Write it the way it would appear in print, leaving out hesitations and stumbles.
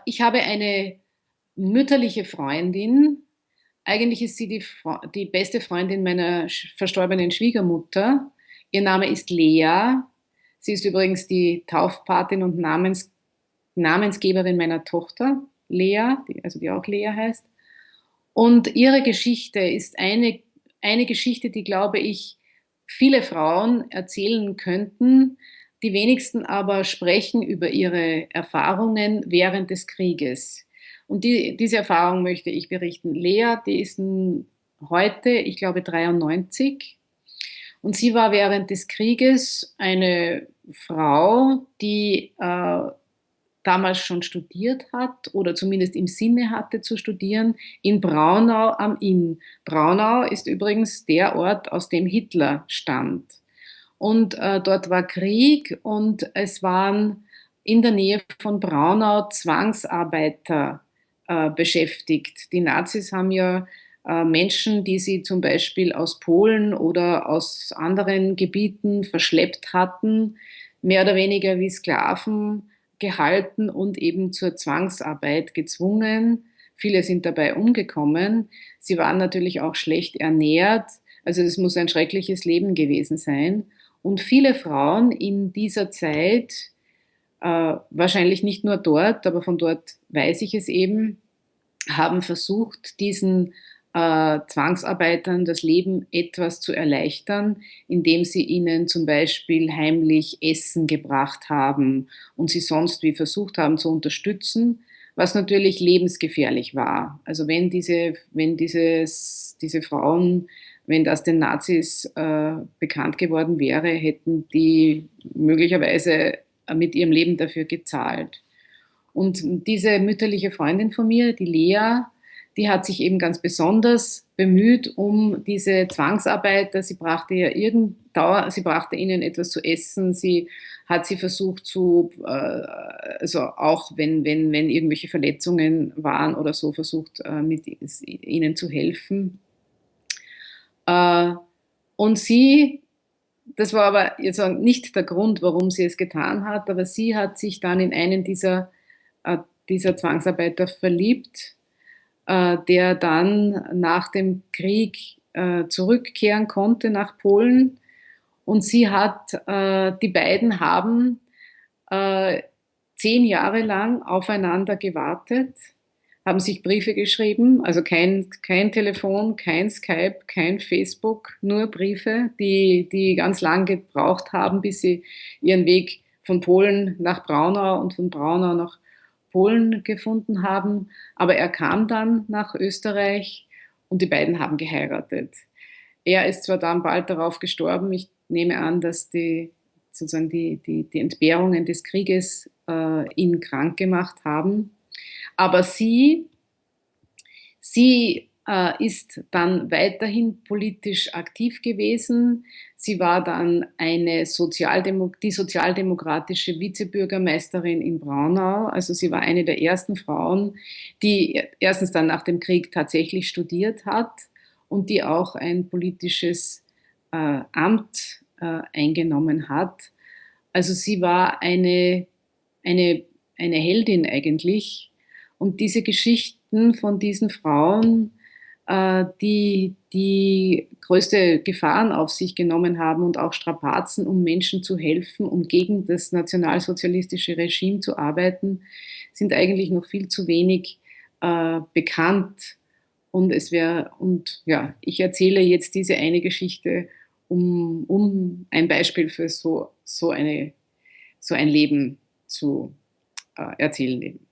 Ich habe eine mütterliche Freundin. Eigentlich ist sie die beste Freundin meiner verstorbenen Schwiegermutter. Ihr Name ist Lea. Sie ist übrigens die Taufpatin und Namensgeberin meiner Tochter, Lea, die auch Lea heißt. Und ihre Geschichte ist eine Geschichte, die, glaube ich, viele Frauen erzählen könnten. Die wenigsten aber sprechen über ihre Erfahrungen während des Krieges. Und diese Erfahrung möchte ich berichten. Lea, die ist heute, ich glaube, 93. Und sie war während des Krieges eine Frau, die damals schon studiert hat oder zumindest im Sinne hatte zu studieren, in Braunau am Inn. Braunau ist übrigens der Ort, aus dem Hitler stammt. Und dort war Krieg und es waren in der Nähe von Braunau Zwangsarbeiter beschäftigt. Die Nazis haben ja Menschen, die sie zum Beispiel aus Polen oder aus anderen Gebieten verschleppt hatten, mehr oder weniger wie Sklaven gehalten und eben zur Zwangsarbeit gezwungen. Viele sind dabei umgekommen. Sie waren natürlich auch schlecht ernährt. Also es muss ein schreckliches Leben gewesen sein. Und viele Frauen in dieser Zeit, wahrscheinlich nicht nur dort, aber von dort weiß ich es eben, haben versucht, diesen Zwangsarbeitern das Leben etwas zu erleichtern, indem sie ihnen zum Beispiel heimlich Essen gebracht haben und sie sonst wie versucht haben zu unterstützen, was natürlich lebensgefährlich war. Also diese Frauen, wenn das den Nazis bekannt geworden wäre, hätten die möglicherweise mit ihrem Leben dafür gezahlt. Und diese mütterliche Freundin von mir, die Lea, die hat sich eben ganz besonders bemüht um diese Zwangsarbeiter. Sie brachte ihnen etwas zu essen. Sie hat sie versucht also auch wenn irgendwelche Verletzungen waren oder so, versucht mit ihnen zu helfen. Äh, und das war aber jetzt nicht der Grund, warum sie es getan hat, aber sie hat sich dann in einen äh, dieser Zwangsarbeiter verliebt, der dann nach dem Krieg zurückkehren konnte nach Polen. Und die beiden haben äh, 10 Jahre lang aufeinander gewartet, haben sich Briefe geschrieben, also kein Telefon, kein Skype, kein Facebook, nur Briefe, die ganz lang gebraucht haben, bis sie ihren Weg von Polen nach Braunau und von Braunau nach Polen gefunden haben. Aber er kam dann nach Österreich und die beiden haben geheiratet. Er ist zwar dann bald darauf gestorben, ich nehme an, dass sozusagen die Entbehrungen des Krieges ihn krank gemacht haben. Aber sie ist dann weiterhin politisch aktiv gewesen. Sie war dann die sozialdemokratische Vizebürgermeisterin in Braunau. Also sie war eine der ersten Frauen, die erstens dann nach dem Krieg tatsächlich studiert hat und die auch ein politisches Amt eingenommen hat. Also sie war eine Heldin eigentlich. Und diese Geschichten von diesen Frauen, die größte Gefahren auf sich genommen haben und auch Strapazen, um Menschen zu helfen, um gegen das nationalsozialistische Regime zu arbeiten, sind eigentlich noch viel zu wenig bekannt. Und ja, ich erzähle jetzt diese eine Geschichte, um ein Beispiel für so ein Leben zu erzählen eben.